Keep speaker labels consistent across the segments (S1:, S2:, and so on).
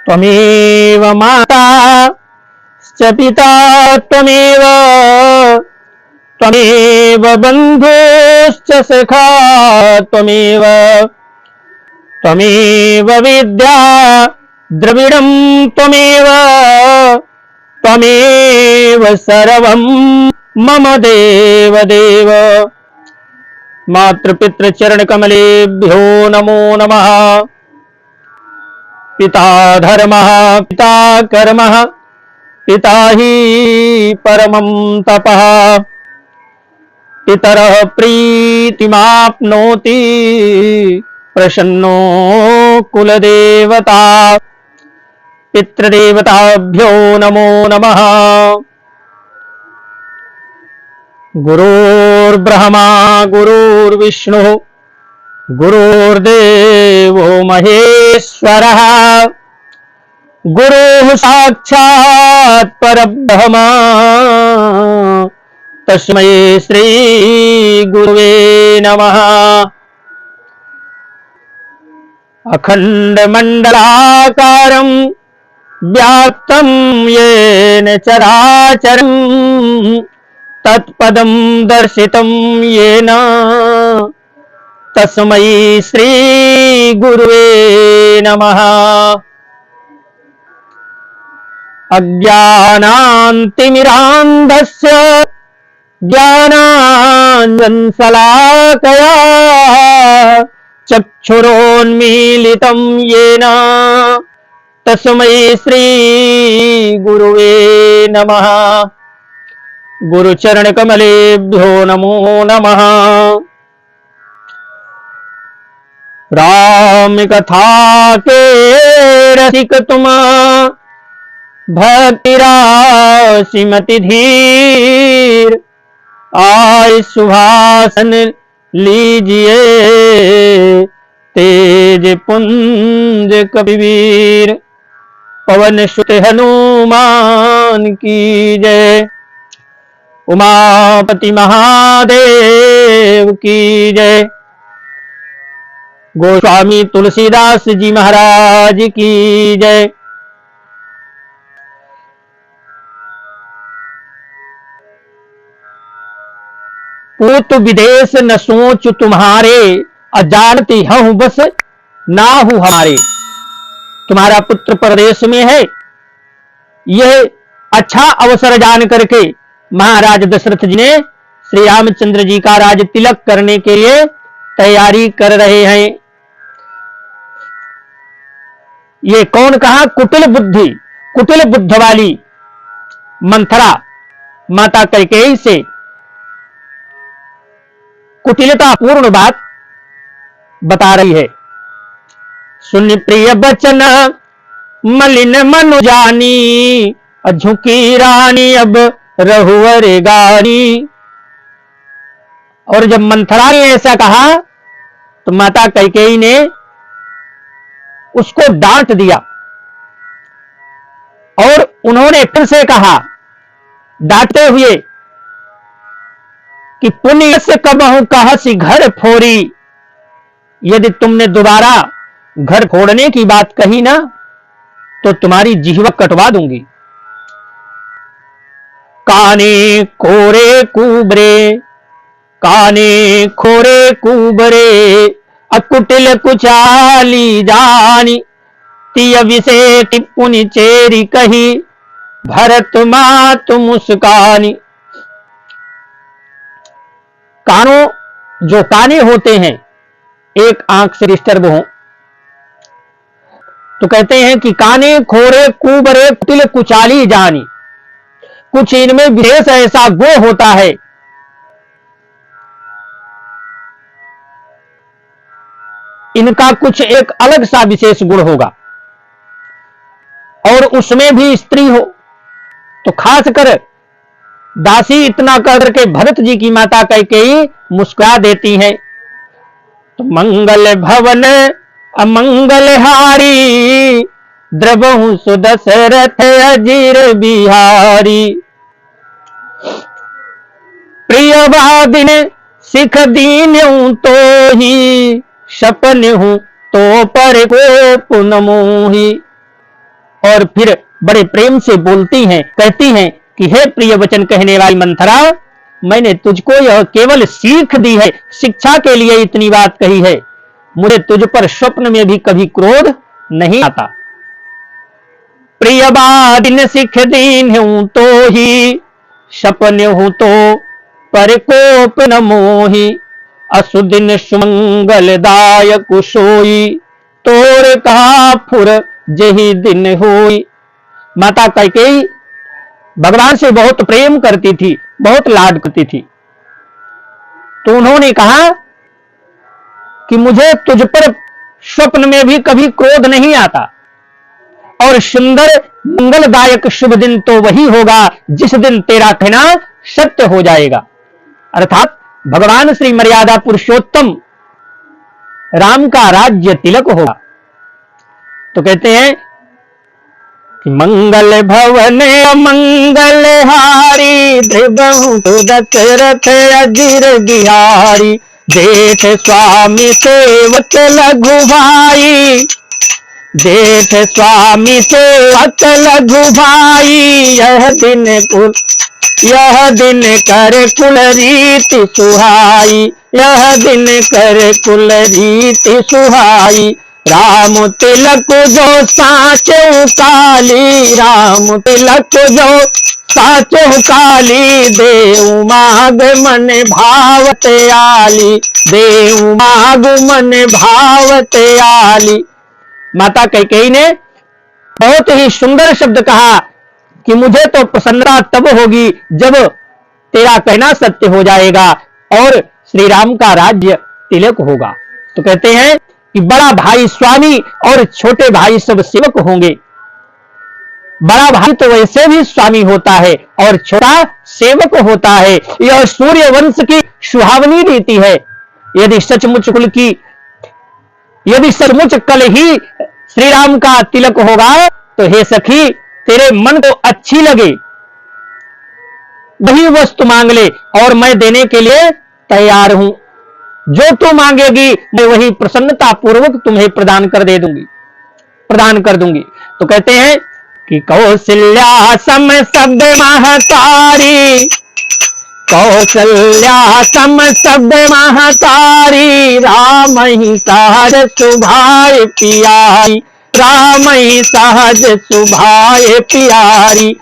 S1: त्वमेव माता च पिता त्वमेव त्वमेव बन्धुश्च सखा त्वमेव त्वमेव विद्या द्रविणं त्वमेव त्वमेव सर्वं मम देव देव। मातृपितृचरणकमलेभ्यो नमो नमः। पिता धर्मः पिता कर्मः पिता हि परमं तपः। पितरः प्रीतिमाप्नोति प्रसन्नो कुलदेवता। पितृदेवताभ्यो नमो नमः। गुरुर्ब्रह्मा गुरुर्विष्णुः गुरुर्देवो महेश्वरः गुरुः साक्षात् परब्रह्म तस्मै श्री गुरुवे नमः। अखण्डमण्डलाकारं व्याप्तं येन चराचरं तत्पदं दर्शितं येन तस्मै श्री गुरुवे नमः। अज्ञानान्तिमिरान्धस्य ज्ञानाञ्जनशलाकया चक्षुरोन्मीलितं येन तस्मै श्री गुरुवे नमः। गुरुचरणकमलेभ्यो नमो नमः। राम कथा के रसिक तुम भक्ति राशिमति धीर आय सुभाषन लीजिए तेज पुंज कबीर। पवन सुत हनुमान की जय। उमापति महादेव की जय। गोस्वामी तुलसीदास जी महाराज की जय। पूत विदेश न सोच तुम्हारे अजानती हूं बस ना हूं हमारे। तुम्हारा पुत्र परदेश में है, यह अच्छा अवसर जान करके महाराज दशरथ जी ने श्री रामचंद्र जी का राज तिलक करने के लिए तैयारी कर रहे हैं। ये कौन कहा? कुटिल बुद्ध वाली मंथरा माता कैकेयी से कुटिलता पूर्ण बात बता रही है। सुन प्रिय बचन मलिन मनु जानी झुकी रानी अब रहुवर गानी। और जब मंथरा ने ऐसा कहा तो माता कैकेयी ने उसको डांट दिया और उन्होंने फिर से कहा डांटते हुए कि पुण्य से कबहू कहसी घर फोरी। यदि तुमने दोबारा घर फोड़ने की बात कही ना तो तुम्हारी जिह्वा कटवा दूंगी। काने खोरे कुबरे काने खोरे कुबरे अकुटिल कुचाली जानी। तिय विषे टिप्पुनि चेरी कही भरत मातु मुस्कानी। कानों जो काने होते हैं एक आंख से डिस्टर्ब हो तो कहते हैं कि काने खोरे कुबरे कुटिल कुचाली जानी। कुछ इनमें विशेष ऐसा गुण होता है इनका कुछ एक अलग सा विशेष गुण होगा और उसमें भी स्त्री हो तो खास कर दासी इतना करके भरत जी की माता कैकेयी मुस्कुरा देती हैं। तो मंगल भवन अमंगल हारी द्रवहु सुदशरथ अजीर बिहारी। प्रियवादिन सिख दीन तो ही सपन हूं तो पर को पुन मोही। और फिर बड़े प्रेम से बोलती हैं, कहती हैं कि हे प्रिय वचन कहने वाली मंथरा, मैंने तुझको यह केवल सीख दी है, शिक्षा के लिए इतनी बात कही है। मुझे तुझ पर स्वप्न में भी कभी क्रोध नहीं आता। प्रिय बादिन सिख दीन हूं तो ही, सपन हूं तो पर कोप न मोही, असुदिन सुमंगलदायक सोई, तोर कहा फुर जही दिन होई। माता कैकेयी भगवान से बहुत प्रेम करती थी, बहुत लाड करती थी। तो उन्होंने कहा कि मुझे तुझ पर स्वप्न में भी कभी क्रोध नहीं आता, और सुंदर मंगलदायक शुभ दिन तो वही होगा जिस दिन तेरा कहना सत्य हो जाएगा, अर्थात भगवान श्री मर्यादा पुरुषोत्तम राम का राज्य तिलक होगा। तो कहते हैं कि मंगल भवन मंगल हारी, ध्रुवहु दशरथ अजीर बिहारी, जेठ स्वामी सेवक लघु भाई, जेठ स्वामी सेवक लघु भाई, यह दिन कर कुल रीति सुहाई, यह दिन कर कुल रीति सुहाई। राम तिलक जो साचो काली, राम तिलक जो साचो काली, देव माग मन भावत आली, देव माग मन भावत आली। माता कैकेयी ने बहुत ही सुंदर शब्द कहा कि मुझे तो प्रसन्नता तब होगी जब तेरा कहना सत्य हो जाएगा और श्री राम का राज्य तिलक होगा। तो कहते हैं कि बड़ा भाई स्वामी और छोटे भाई सब सेवक होंगे। बड़ा भाई तो वैसे भी स्वामी होता है और छोटा सेवक होता है। यह सूर्य वंश की सुहावनी रीति है। यदि सचमुच कल ही श्री राम का तिलक होगा तो हे सखी, तेरे मन को अच्छी लगे वही वस्तु मांग ले और मैं देने के लिए तैयार हूं। जो तू मांगेगी मैं वही प्रसन्नता पूर्वक तुम्हें प्रदान कर दूंगी। तो कहते हैं कि कौशल्या सम शब्द महतारी, कौशल्या सम शब्द महतारी, राम ही सहज सुभाए पियारी, राम ही सहज सुभाए पियारी।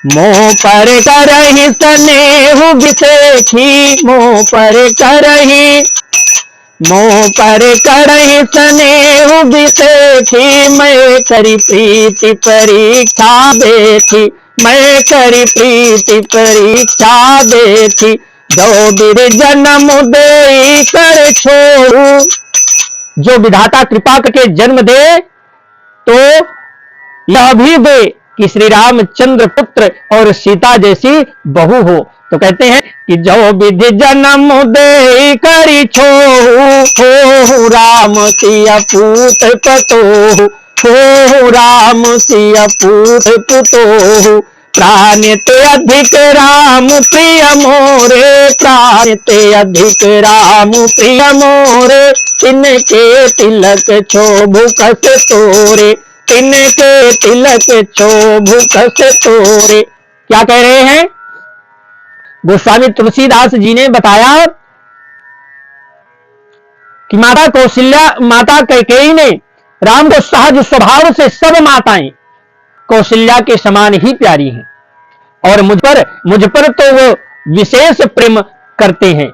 S1: मोह पर करहि स्नेहु विसेखी, मोह पर करहि स्नेहु विसेखी, मैं करी प्रीति परीक्षा देखी, मैं करी प्रीति परीक्षा देखी। जो विधि जन्म दे कर छोड़ू, जो विधाता कृपा करके जन्म दे तो यह भी दे कि श्री रामचंद्र पुत्र और सीता जैसी बहू हो। तो कहते हैं कि जो विधि जन्म दे करी छोड़ू, हो राम सिया पूत पतोहु, हो राम सिया पूत पुतोहु। प्राण ते अधिक राम प्रिय मोरे, प्राण ते अधिक राम प्रिय मोरे, तिनके तिलक शोभु कस तोरे, तिनके तिलक शोभु कस तोरे। क्या कह रहे हैं? गोस्वामी तुलसीदास जी ने बताया कि माता कैकेयी ने राम को सहज स्वभाव से सब माताएं कौशल्या के समान ही प्यारी हैं, और मुझ पर तो वो विशेष प्रेम करते हैं,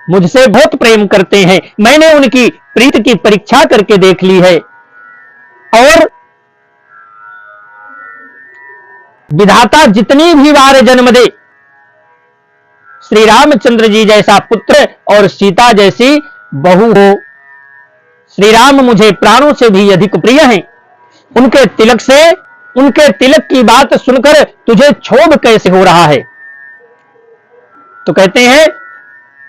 S1: मुझसे बहुत प्रेम करते हैं। मैंने उनकी प्रीति की परीक्षा करके देख ली है, और विधाता जितनी भी बार जन्म दे, श्री रामचंद्र जी जैसा पुत्र और सीता जैसी बहू हो। श्री राम मुझे प्राणों से भी अधिक प्रिय हैं। उनके तिलक की बात सुनकर तुझे क्षोभ कैसे हो रहा है? तो कहते हैं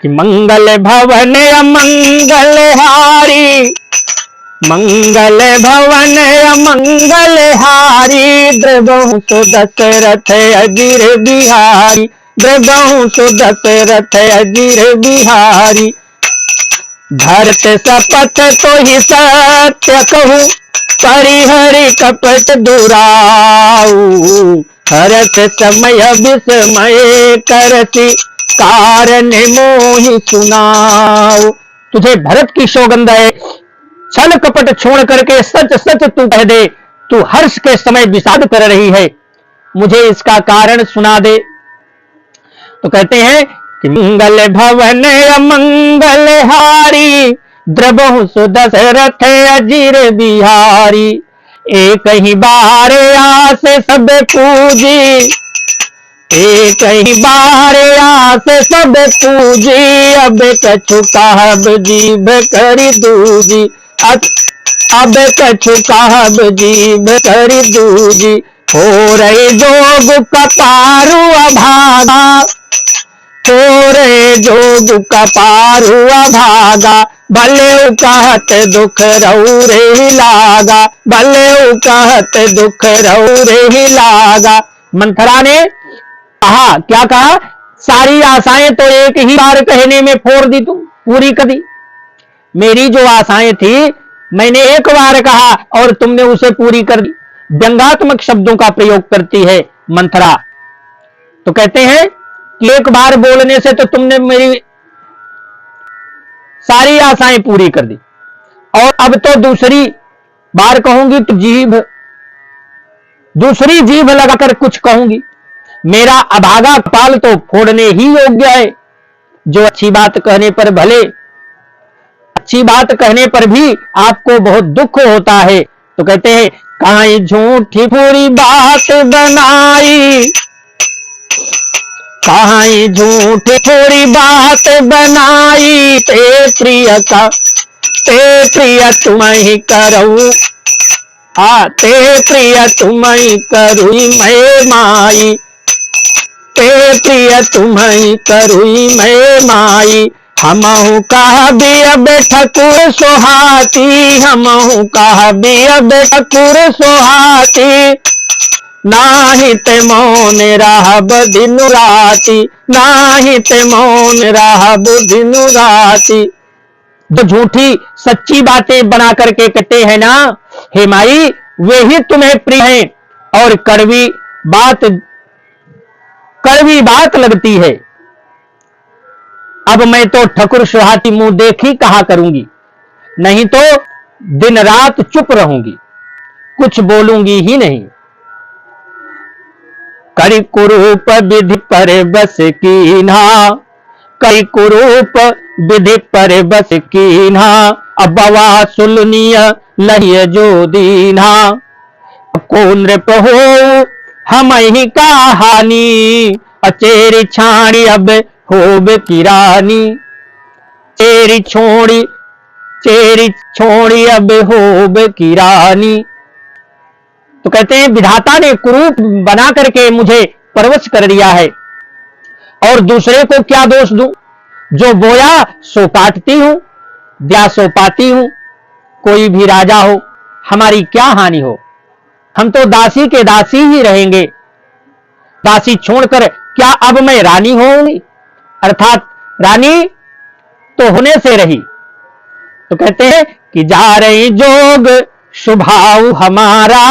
S1: कि मंगल भवन मंगल हारी, मंगल भवन मंगल हारी, द्रवहु सो दशरथ अजीर बिहारी, द्रवहु सो दशरथ अजीर बिहारी। भरत शपथ तो ही सत्य कहूं, परिहरि कपट दुराऊ, हरत समय विस्मय करसी, कारण मोहि सुनाओ। तुझे भरत की सौगंध है, छल कपट छोड़ करके सच सच तू कह दे, तू हर्ष के समय विषाद कर रही है, मुझे इसका कारण सुना दे। तो कहते हैं कि मंगल भवन अमंगल हारी, द्रबहु सुदशरथ अजीर बिहारी, एक ही बार आस सब पूजी, एक ही बार आस सब पूजी, अब कछु कहब जीभ करि दूजी, अब कछु कहब जीभ करि दूजी, हो रहे जोग कपारु अभागा, हो रहे जोग कपारु अभागा, भले कहत दुख रहु रे लागा, भले कहत दुख रहु रे लागा। मंथरा ने कहा, क्या कहा? सारी आशाएं तो एक ही बार कहने में फोड़ दी, तुम पूरी कर दी। मेरी जो आशाएं थी मैंने एक बार कहा और तुमने उसे पूरी कर दी। व्यंग्यात्मक शब्दों का प्रयोग करती है मंथरा। तो कहते हैं कि एक बार बोलने से तो तुमने मेरी सारी आशाएं पूरी कर दी, और अब तो दूसरी बार कहूंगी तो दूसरी जीभ लगाकर कुछ कहूंगी। मेरा अभागा कपाल तो फोड़ने ही योग्य है, जो अच्छी बात कहने पर भले अच्छी बात कहने पर भी आपको बहुत दुख होता है। तो कहते हैं काई झूठी पूरी बात बनाई, काई झूठी थोड़ी बात बनाई, ते प्रिय तुम्हें करूं, ते प्रिय तुम्हें करूं मैं माई, ते प्रिय तुम्हें करूं मैं माई, हमहु कह बियब ठकुर सोहाती, हमहु कह बियब ठकुर सोहाती, नाही ते मौन रहब दिनु राती, नाही ते मौन रहब दिनु राती। जो झूठी सच्ची बातें बना करके कहते हैं ना, हे माई, वे ही तुम्हें प्रिय हैं, और कड़वी बात लगती है। अब मैं तो ठकुर सुहाती मुंह देखी कहा करूंगी, नहीं तो दिन रात चुप रहूंगी, कुछ बोलूंगी ही नहीं। करी कुरूप विधि पर बस कीन्हा, कई कुरूप विधि पर बस कीन्हा, अबवा सुलनिय लहिय जो दीन्हा, को नृप हो हम ही का हानि, अचेरी छाणी अब होब की रानी, चेरी छोड़ी अब होब की रानी। तो कहते हैं विधाता ने कुरूप बना करके मुझे परवश कर दिया है, और दूसरे को क्या दोष दूं? जो बोया सो काटती हूं, ब्या सो पाती हूं। कोई भी राजा हो, हमारी क्या हानि हो, हम तो दासी के दासी ही रहेंगे। दासी छोड़कर क्या अब मैं रानी होऊंगी? अर्थात रानी तो होने से रही। तो कहते हैं कि जा रही जोग शुभाऊ हमारा,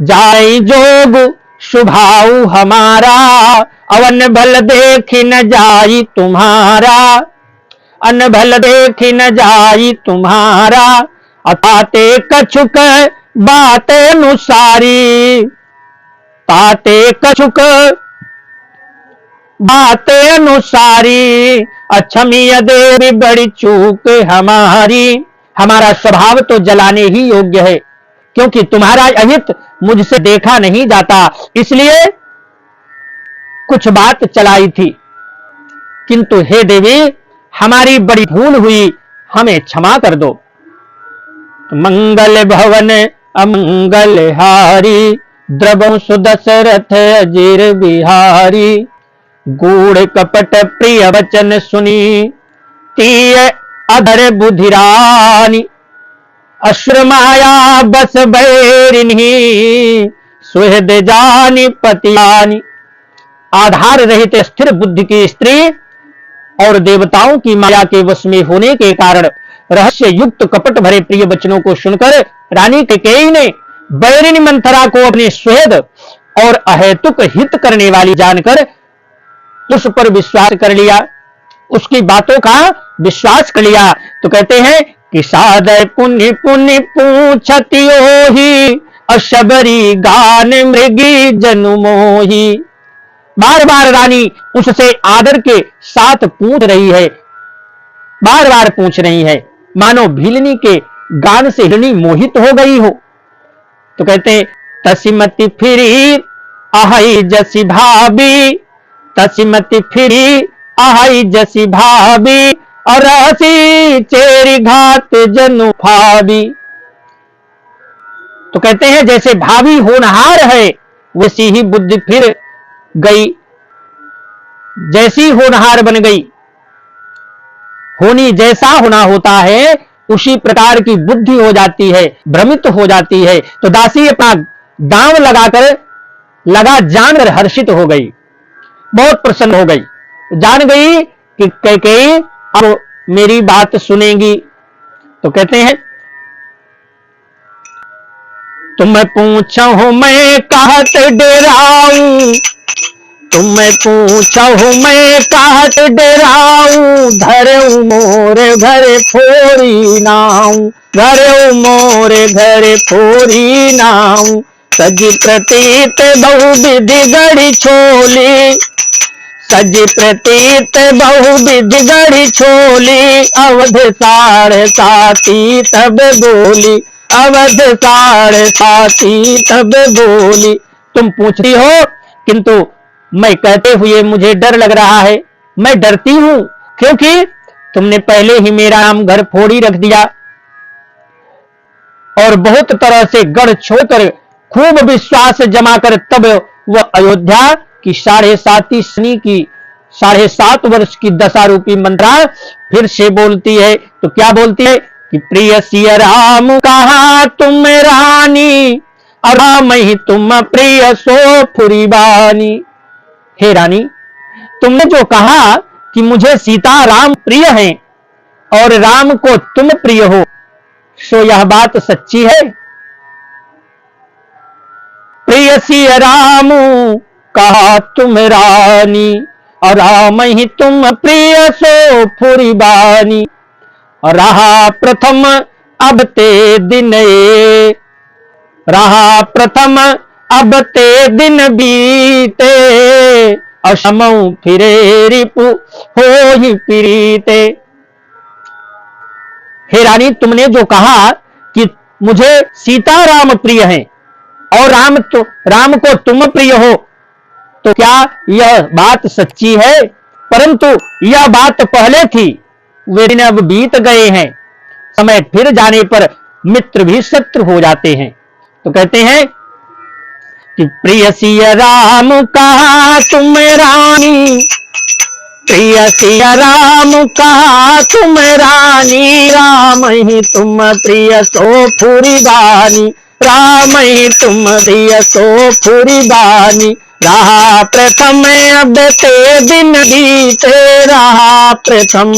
S1: जाई जोग शुभाऊ हमारा, अवन भल देखी न जाई तुम्हारा, अन भल देखी न जाई तुम्हारा, अताते कछुक बात अनुसारी, ताते कछुक बात अनुसारी, अक्षमीय देवी बड़ी चूक हमारी। हमारा स्वभाव तो जलाने ही योग्य है, क्योंकि तुम्हारा अहित मुझसे देखा नहीं जाता, इसलिए कुछ बात चलाई थी, किंतु हे देवी हमारी बड़ी भूल हुई, हमें क्षमा कर दो। मंगल भवन अमंगल हारी, द्रवं सुदशरथ अजीर बिहारी, गूढ़ कपट प्रिय वचन सुनी, तीय अधर बुधिरानी, अश्र माया बस बैरिनी, सुहृद जानी पतियानी। आधार रहित स्थिर बुद्धि की स्त्री और देवताओं की माया के वश में होने के कारण रहस्य युक्त कपट भरे प्रिय वचनों को सुनकर रानी कैकेयी ने बैरिनी मंथरा को अपने स्वेद और अहेतुक हित करने वाली जानकर उस पर विश्वास कर लिया, उसकी बातों का विश्वास कर लिया। तो कहते हैं कि सादय पुण्य पुण्य पूछती ओही, अशबरी गान मृगी जनु मोही। बार बार रानी उससे आदर के साथ पूछ रही है, बार बार पूछ रही है, मानो भीलनी के गान से हिरणी मोहित हो गई हो। तो कहते हैं तसिमति फिरी आहई जसी भाभी, तसिमति फिरी आहई जसी भाभी, और हसी चेरी घात जनु भाभी। तो कहते हैं जैसे भाभी होनहार है वैसी ही बुद्धि फिर गई, जैसी होनहार बन गई। होनी जैसा होना होता है उसी प्रकार की बुद्धि हो जाती है, भ्रमित हो जाती है। तो दासी अपना दांव लगाकर लगा जानकर हर्षित हो गई, बहुत प्रसन्न हो गई, जान गई कि कैकेयी अब मेरी बात सुनेंगी। तो कहते हैं तुम पूछो मैं कहत डराऊं, तुम पूछो मैं कहत डराऊं, धरऊ मोर घर फोरी नाऊ, धरऊ मोर घर फोरी नाऊ। सज प्रतीत बहुविधि गढ़ी छोली, सज प्रतीत बहुविधि गढ़ी छोली, अवध साढ़ साती तब बोली, अवध साढ़ साती तब बोली। तुम पूछती हो किंतु मैं कहते हुए मुझे डर लग रहा है, मैं डरती हूं क्योंकि तुमने पहले ही मेरा नाम घर फोड़ी रख दिया और बहुत तरह से गढ़ छोड़कर खूब विश्वास जमाकर तब वह अयोध्या की 7.5 शनि की 7.5 वर्ष की दशा रूपी मंत्रा फिर से बोलती है। तो क्या बोलती है कि प्रिय सिया राम कहा तुम रानी, और राम ही तुम प्रिय सो फुरीबानी। हे रानी, तुमने जो कहा कि मुझे सीता राम प्रिय हैं और राम को तुम प्रिय हो, सो यह बात सच्ची है। प्रिय सिया राम कहा तुम रानी, और राम ही तुम प्रिय सो फुरीबानी। रहा प्रथम अब ते दिन ये, रहा प्रथम अब ते दिन बीते, अशमऊ फिरे रिपु हो ही प्रीते। हे रानी, तुमने जो कहा कि मुझे सीता राम प्रिय हैं और राम को तुम प्रिय हो, तो क्या यह बात सच्ची है? परंतु यह बात पहले थी, वे दिन अब बीत गए हैं, समय फिर जाने पर मित्र भी शत्रु हो जाते हैं। तो कहते हैं कि प्रिय सिया राम कहा तुम रानी, प्रिय सिया राम कहा तुम रानी, राम ही तुम प्रिय सो फुरीबानी, राम ही तुम प्रिय सो फुरीबानी। रहा प्रथम अब ते दिन बीते, रहा प्रथम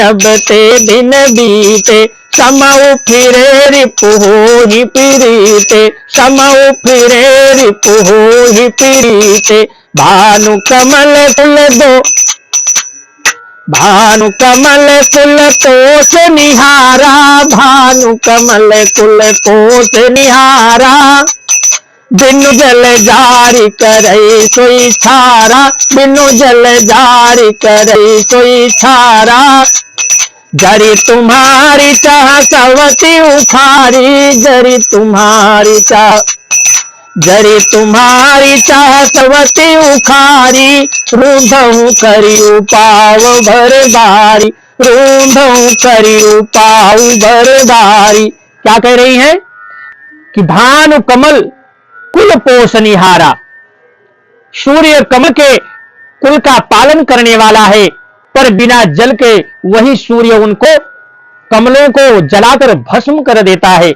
S1: अब ते दिन बीते, समऊ फिरे रिपु हो ही पीड़िते, समऊ फिरे रिपु हो ही पीड़िते। भानु कमल फूल दो, भानु कमल कुल पोष निहारा, भानु कमल कुल पोष निहारा। बिनु जल जारी करई सोई छारा, बिनु जल जारी करई सोई छारा। जरी तुम्हारी चाह सवती उखारी, जरी तुम्हारी चाह, जरी तुम्हारी चाह सवती उखारी। रूंधऊ करी उपाव भर बारी, रूंधऊ करी उपाव भर बारी। क्या कह रही है कि भानु कमल कुल पोष निहारा, सूर्य कमल के कुल का पालन करने वाला है, पर बिना जल के वही सूर्य उनको कमलों को जलाकर भस्म कर देता है।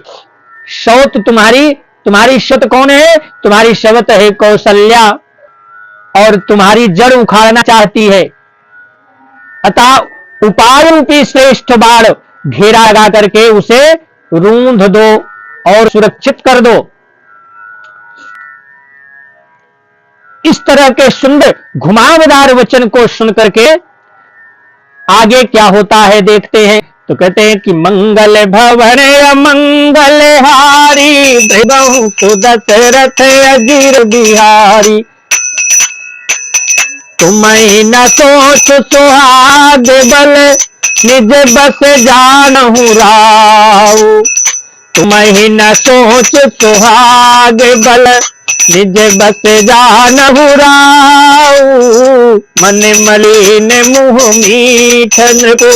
S1: शौत तुम्हारी शत कौन है? तुम्हारी शवत है कौशल्या, और तुम्हारी जड़ उखाड़ना चाहती है। अतः उपाय रूपी श्रेष्ठ बाण घेरा लगा करके उसे रूंध दो और सुरक्षित कर दो। इस तरह के सुंदर घुमावदार वचन को सुन करके आगे क्या होता है देखते हैं। तो कहते हैं कि मंगल भवन अमंगल हारी, भृगु सुदशरथ अजीर बिहारी। तुम्हें न सोच सुहाग बल, निज बस जानहु राऊ। तुम्हें न सोच सुहाग बल, निज बस जानहु राऊ। मन मलिन मुँह मीठ नृपु,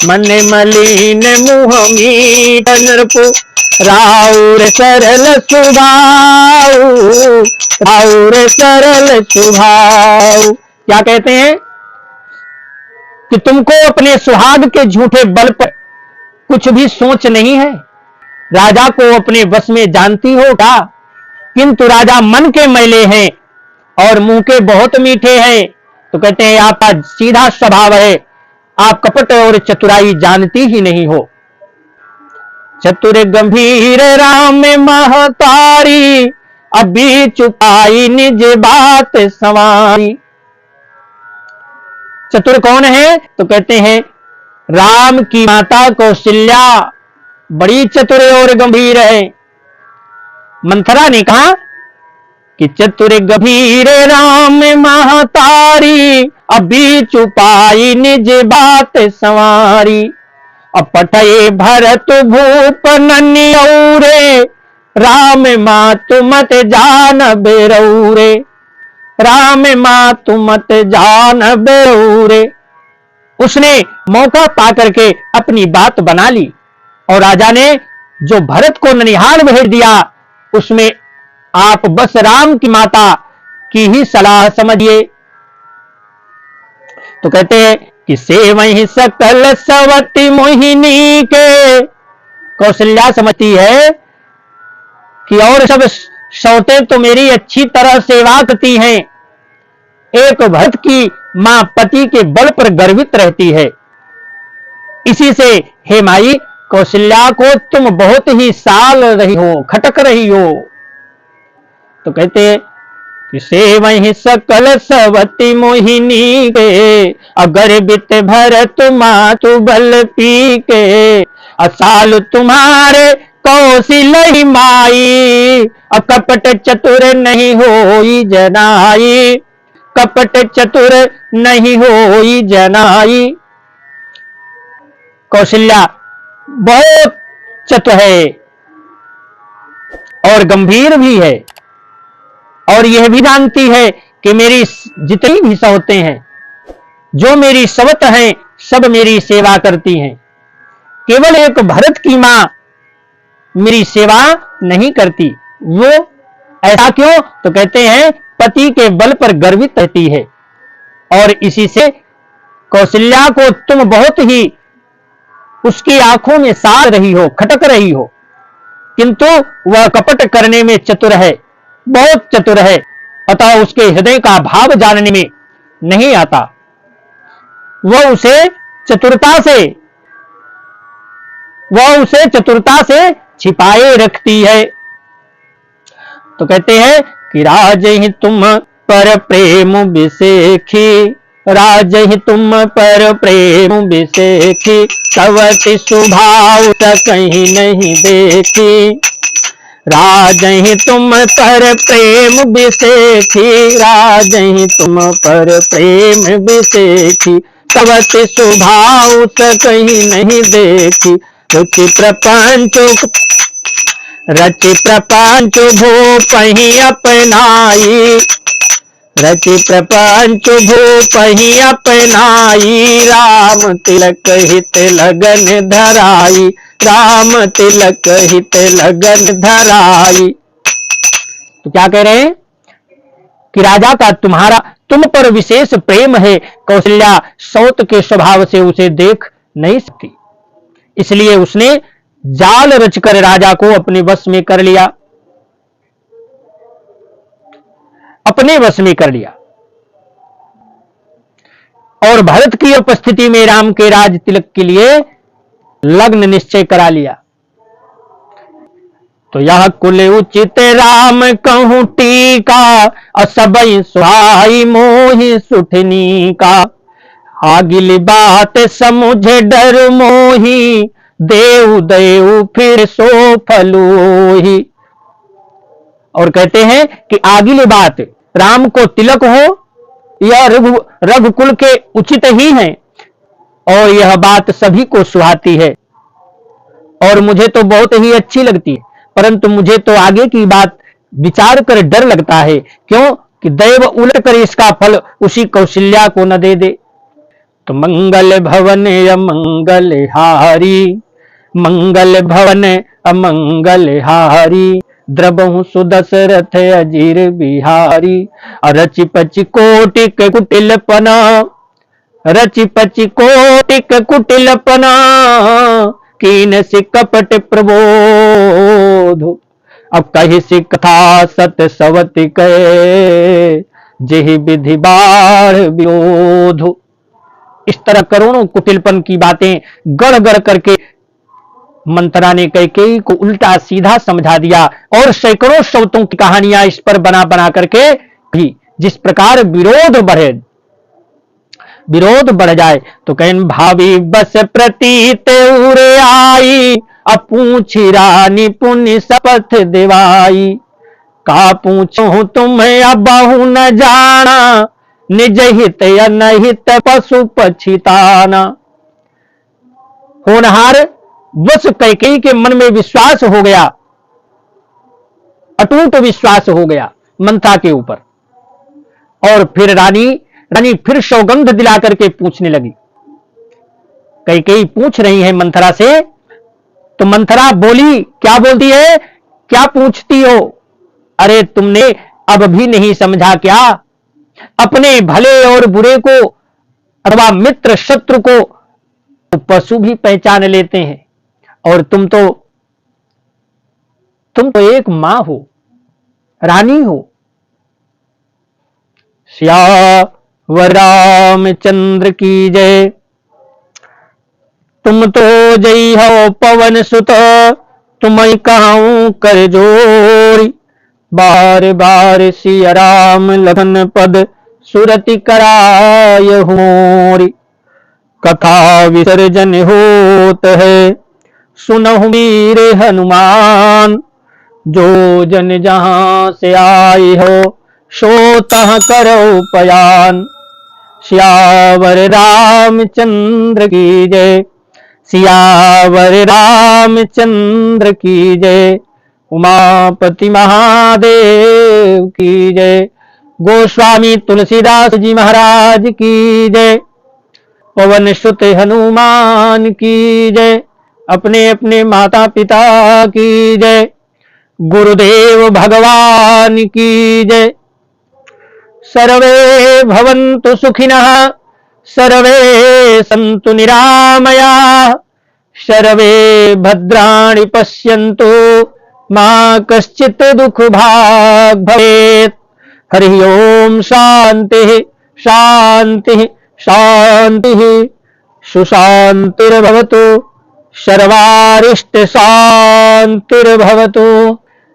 S1: मन मलिन मुँह मीठ नृपु। राउर सरल स्वभाव, राउर सरल स्वभाव। क्या कहते हैं कि तुमको अपने सुहाग के झूठे बल पर कुछ भी सोच नहीं है। राजा को अपने वश में जानती हो क्या? किंतु राजा मन के मैले हैं और मुंह के बहुत मीठे हैं। तो कहते हैं आपका सीधा स्वभाव है, आप कपट और चतुराई जानती ही नहीं हो। चतुर गंभीर राम महतारी, अभी चुपाई निज बात संवारी। चतुर कौन है? तो कहते हैं राम की माता कौशल्या बड़ी चतुर और गंभीर है। मंथरा ने कहा कि चतुर गंभीर राम महतारी, अभी चुपाई निज बात संवारी। अपठये भरत भूप नन्यौरे, राम मातु मत जान बेरौरे। राम मातु मत जान बेरौरे। उसने मौका पाकर के अपनी बात बना ली और राजा ने जो भरत को ननिहाल भेज दिया उसमें आप बस राम की माता की ही सलाह समझिए। तो कहते हैं कि से वही सकल सवती मोहिनी के। कौशल्या समझती है कि और सब सौतें तो मेरी अच्छी तरह सेवा करती हैं, एक भरत की मां पति के बल पर गर्वित रहती है। इसी से हे माई कौशल्या को तुम बहुत ही साल रही हो, खटक रही हो। तो कहते हैं कि से वही सकल सवती मोहिनी के, अगर बित भरत मातु बल पी के। असाल तुम्हारे कौशल माई, अकपट चतुर नहीं होई जनाई। कपट चतुर नहीं होई जनाई। कौशल्या बहुत चतुर है और गंभीर भी है और यह भी जानती है कि मेरी जितनी भी सौतें हैं, जो मेरी सवत हैं, सब मेरी सेवा करती हैं। केवल एक भरत की मां मेरी सेवा नहीं करती। वो ऐसा क्यों? तो कहते हैं पति के बल पर गर्वित रहती है और इसी से कौशल्या को तुम बहुत ही उसकी आंखों में सार रही हो, खटक रही हो, किंतु वह कपट करने में चतुर है, बहुत चतुर है। अतः उसके हृदय का भाव जानने में नहीं आता। वह उसे चतुरता से छिपाए रखती है। तो कहते हैं कि राज ही तुम पर प्रेम विसेखी, राज ही तुम पर प्रेम विसेखी। सवति स्वभाव कहीं नहीं देखी। राज ही तुम पर प्रेम विसेखी, राज ही तुम पर प्रेम विसेखी। सवति स्वभाव कहीं नहीं देखी। रुचि प्रपंच भूपहि अपनाई, रचि प्रपंच भूपहि अपनाई। राम तिलक हित लगन धराई, राम तिलक हित लगन धराई। तो क्या कह रहे हैं कि राजा का तुम पर विशेष प्रेम है। कौशल्या सौत के स्वभाव से उसे देख नहीं सकती, इसलिए उसने जाल रचकर राजा को अपने वश में कर लिया, अपने वश में कर लिया। और भरत की उपस्थिति में राम के राज तिलक के लिए लग्न निश्चय करा लिया। तो यह कुल उचित राम कहूं टीका, असबई सुहाई मोहि सुठनी का। आगिल बात समुझे डर मोही, देव देव फिर सो फलोही। और कहते हैं कि आगिल बात, राम को तिलक हो यह रघुकुल के उचित ही है, और यह बात सभी को सुहाती है और मुझे तो बहुत ही अच्छी लगती है, परंतु मुझे तो आगे की बात विचार कर डर लगता है। क्यों कि दैव उलट कर इसका फल उसी कौशल्या को न दे दे। तो मंगल भवन अमंगल हारी, मंगल भवन अमंगल हारी, द्रबहु सुदशरथ अजीर बिहारी। रचि पचि कोटिक कुटिलपना, रचि पचि कोटिक कुटिलपना, कीन से कपट प्रबोध। अब कही सी कथा सत सवति कहे, जेहि विधि बाढ़ विरोध। इस तरह करोड़ों कुटिलपन की बातें गढ़ गढ़ करके मंत्रा ने कैकेयी को उल्टा सीधा समझा दिया, और सैकड़ों शब्दों की कहानियां इस पर बना बना करके भी, जिस प्रकार विरोध बढ़ जाए। तो कहन भावी बस प्रतीत उरे आई, अपूछी रानी पुण्य शपथ दिवाई। का पूछो तुम्हें अबहु न जाना, निज हित अनहित पशु पछिताना। होनहार वश कैकेयी के मन में विश्वास हो गया, अटूट विश्वास हो गया मंथा के ऊपर। और फिर रानी फिर सौगंध दिला करके पूछने लगी। कैकेयी पूछ रही है मंथरा से, तो मंथरा बोली, क्या बोलती है, क्या पूछती हो? अरे तुमने अब भी नहीं समझा क्या? अपने भले और बुरे को अथवा मित्र शत्रु को पशु भी पहचान लेते हैं, और तुम तो एक मां हो, रानी हो। सियावर रामचंद्र की जय। तुम तो जय हो पवन सुत, तुम्हें कहूं कर जोरी। बार बार सिया राम लखन पद, सुरति कराय होरी। कथा विसर्जन होत है, सुनहु वीर हनुमान। जो जन जहां से आए हो, सो तह करो पयान। सियावर रामचंद्र की जय, सियावर रामचंद्र की जय। उमापति महादेव की जय। गोस्वामी तुलसीदास जी महाराज की जय। पवन सुत हनुमान की जय। अपने अपने माता पिता की जय। गुरुदेव भगवान की जय। सर्वे भवन्तु सुखिनः, सर्वे सन्तु निरामयाः, सर्वे भद्राणि पश्यन्तु, मा कश्चित् दुःखभाग् भवेत्। हरि ओम शांति शांति शांति। सुशांतिर्भवतु, सर्वारिष्ट शांतिर्भवतु।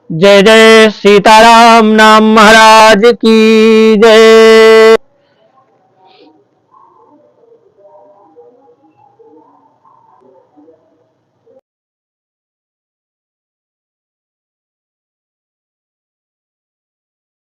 S1: जय जय सीताराम नाम महाराज की जय।